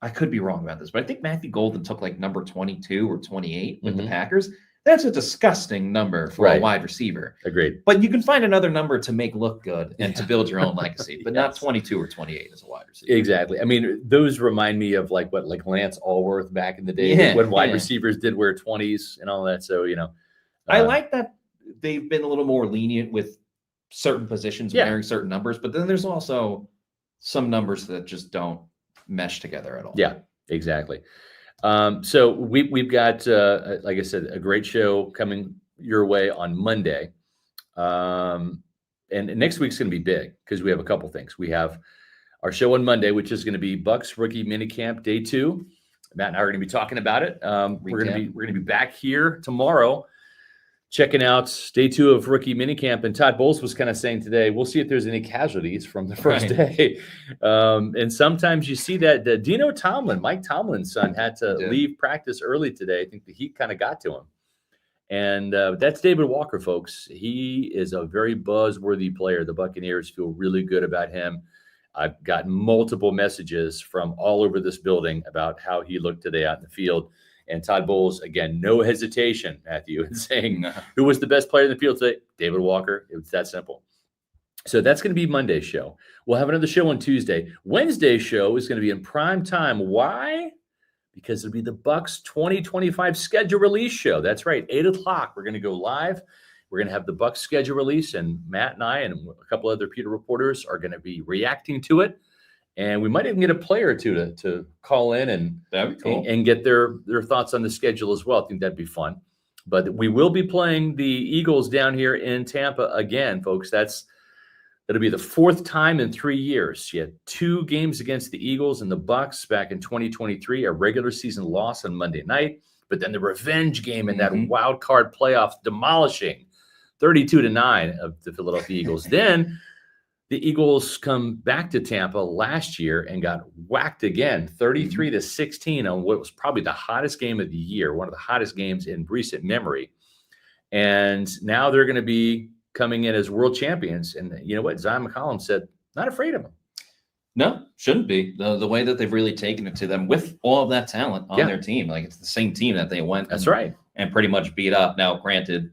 I could be wrong about this, but I think Matthew Golden took like number 22 or 28 with the Packers. That's a disgusting number for a wide receiver. Agreed. But you can find another number to make look good and to build your own legacy, but not 22 or 28 as a wide receiver. Exactly. I mean, those remind me of like Lance Allworth back in the day when wide receivers did wear 20s and all that. So, I like that they've been a little more lenient with certain positions wearing certain numbers, but then there's also some numbers that just don't mesh together at all. Yeah, exactly. So we've got, like I said, a great show coming your way on Monday. And next week's going to be big because we have a couple things. We have our show on Monday, which is going to be Bucs Rookie Minicamp Day 2. Matt and I are going to be talking about it. We're going to be back here tomorrow, checking out Day 2 of Rookie Minicamp. And Todd Bowles was kind of saying today, we'll see if there's any casualties from the first day. And sometimes you see that Dino Tomlin, Mike Tomlin's son, had to leave practice early today. I think the heat kind of got to him. And that's David Walker, folks. He is a very buzzworthy player. The Buccaneers feel really good about him. I've gotten multiple messages from all over this building about how he looked today out in the field. And Todd Bowles, again, no hesitation, Matthew, in saying who was the best player in the field today? David Walker. It was that simple. So that's going to be Monday's show. We'll have another show on Tuesday. Wednesday's show is going to be in prime time. Why? Because it'll be the Bucs 2025 schedule release show. That's right, 8 o'clock. We're going to go live. We're going to have the Bucs schedule release, and Matt and I and a couple other Pewter reporters are going to be reacting to it. And we might even get a player or two to call in and That'd be cool. and get their thoughts on the schedule as well. I think that'd be fun. But we will be playing the Eagles down here in Tampa again, folks. That'll be the fourth time in 3 years. You had 2 games against the Eagles and the Bucs back in 2023, a regular season loss on Monday night, but then the revenge game in that wild card playoff, demolishing 32-9 of the Philadelphia Eagles. Then the Eagles come back to Tampa last year and got whacked again, 33-16 on what was probably the hottest game of the year, one of the hottest games in recent memory. And now they're going to be coming in as world champions. And you know what? Zion McCollum said, not afraid of them. No, shouldn't be. The way that they've really taken it to them with all of that talent on their team. Like, it's the same team that they went and pretty much beat up. Now, granted,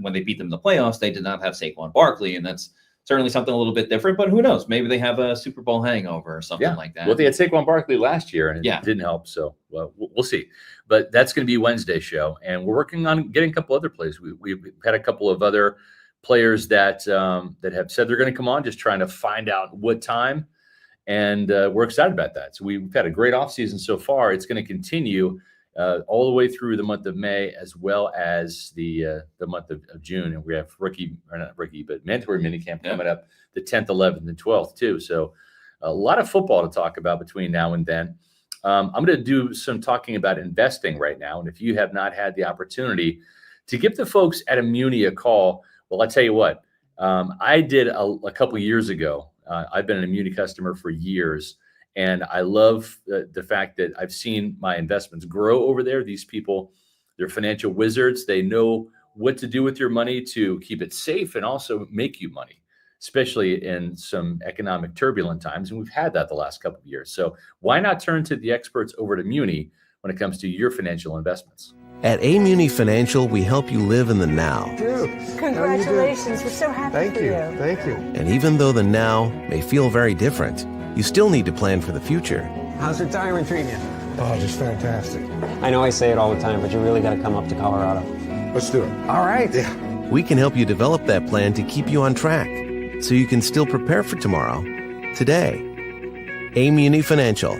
when they beat them in the playoffs, they did not have Saquon Barkley, and that's certainly something a little bit different, but who knows? Maybe they have a Super Bowl hangover or something like that. Well, they had Saquon Barkley last year, and it didn't help. So we'll see. But that's going to be Wednesday's show, and we're working on getting a couple other plays. We've had a couple of other players that have said they're going to come on, just trying to find out what time, and we're excited about that. So we've had a great offseason so far. It's going to continue all the way through the month of May, as well as the month of June. And we have mandatory minicamp coming up the 10th, 11th, and 12th too. So a lot of football to talk about between now and then. I'm going to do some talking about investing right now. And if you have not had the opportunity to give the folks at Immuni a call, well, I tell you what, I did a couple years ago. I've been an Immuni customer for years. And I love the fact that I've seen my investments grow over there. These people, they're financial wizards. They know what to do with your money to keep it safe and also make you money, especially in some economic turbulent times. And we've had that the last couple of years. So why not turn to the experts over at Immuni when it comes to your financial investments? At Immuni Financial, we help you live in the now. Congratulations. We're so happy for you. Thank you. And even though the now may feel very different, you still need to plan for the future. How's retirement treating you? Oh, just fantastic. I know I say it all the time, but you really got to come up to Colorado. Let's do it. All right. Yeah. We can help you develop that plan to keep you on track, so you can still prepare for tomorrow, today. Immuni Financial.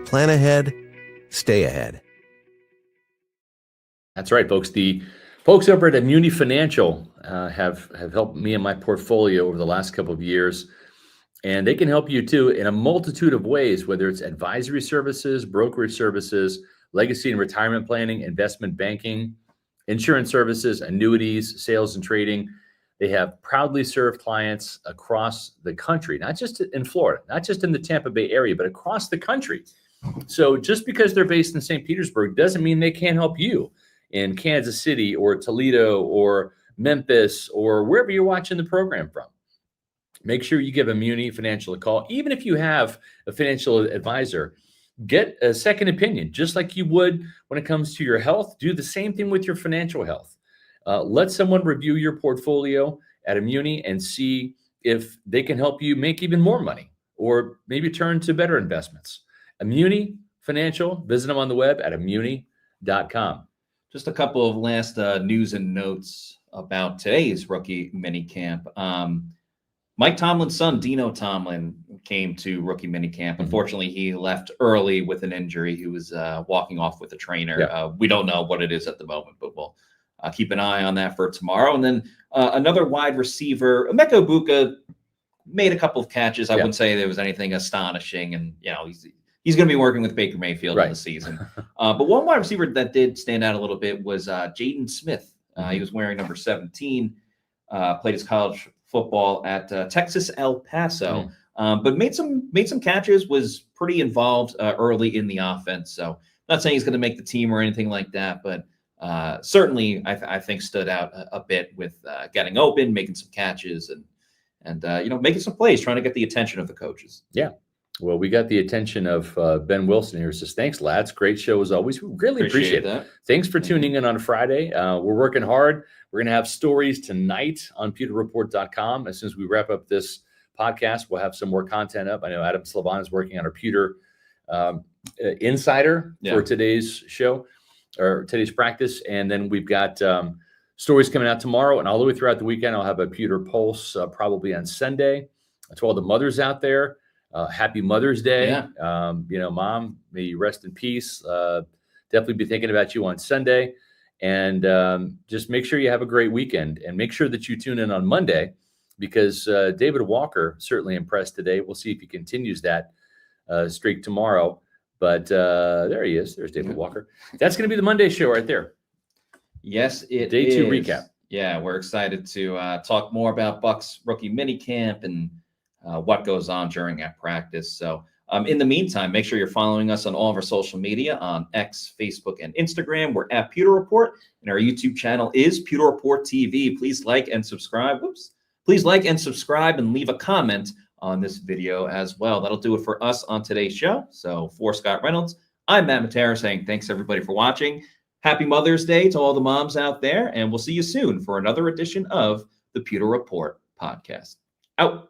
Plan ahead, stay ahead. That's right, folks. The folks over at Immuni Financial have helped me and my portfolio over the last couple of years. And they can help you too in a multitude of ways, whether it's advisory services, brokerage services, legacy and retirement planning, investment banking, insurance services, annuities, sales and trading. They have proudly served clients across the country, not just in Florida, not just in the Tampa Bay area, but across the country. So just because they're based in St. Petersburg doesn't mean they can't help you in Kansas City or Toledo or Memphis or wherever you're watching the program from. Make sure you give Immuni Financial a call. Even if you have a financial advisor, get a second opinion, just like you would when it comes to your health. Do the same thing with your financial health. Let someone review your portfolio at Immuni and see if they can help you make even more money or maybe turn to better investments. Immuni Financial, visit them on the web at immuni.com. Just a couple of last news and notes about today's rookie minicamp. Mike Tomlin's son, Dino Tomlin, came to rookie minicamp. Unfortunately, he left early with an injury. He was walking off with a trainer. We don't know what it is at the moment, but we'll keep an eye on that for tomorrow. And then another wide receiver, Emeka Egbuka, made a couple of catches. I wouldn't say there was anything astonishing. And, you know, he's going to be working with Baker Mayfield in the season. But one wide receiver that did stand out a little bit was Jaden Smith. He was wearing number 17, played his college football at Texas El Paso, but made some catches, was pretty involved early in the offense. So not saying he's going to make the team or anything like that, but certainly I think stood out a bit with getting open, making some catches, and and making some plays, trying to get the attention of the coaches. Yeah. Well, we got the attention of Ben Wilson here. Says, thanks, lads. Great show as always. We really appreciate that. Thanks for tuning in on Friday. We're working hard. We're going to have stories tonight on pewterreport.com. As soon as we wrap up this podcast, we'll have some more content up. I know Adam Slavan is working on our Pewter Insider for today's show or today's practice. And then we've got stories coming out tomorrow and all the way throughout the weekend. I'll have a Pewter Pulse probably on Sunday. To all the mothers out there, happy Mother's Day. Yeah. Mom, may you rest in peace. Definitely be thinking about you on Sunday. And just make sure you have a great weekend, and make sure that you tune in on Monday, because David Walker certainly impressed today. We'll see if he continues that streak tomorrow. But there he is. There's David Walker. That's going to be the Monday show right there. Yes, it Day is. 2 recap. Yeah, we're excited to talk more about Bucs rookie minicamp and what goes on during that practice. So in the meantime, make sure you're following us on all of our social media on X, Facebook, and Instagram. We're at Pewter Report, and our YouTube channel is Pewter Report TV. Please like and subscribe. Please like and subscribe and leave a comment on this video as well. That'll do it for us on today's show. So for Scott Reynolds, I'm Matt Matera saying thanks everybody for watching. Happy Mother's Day to all the moms out there, and we'll see you soon for another edition of the Pewter Report podcast. Out.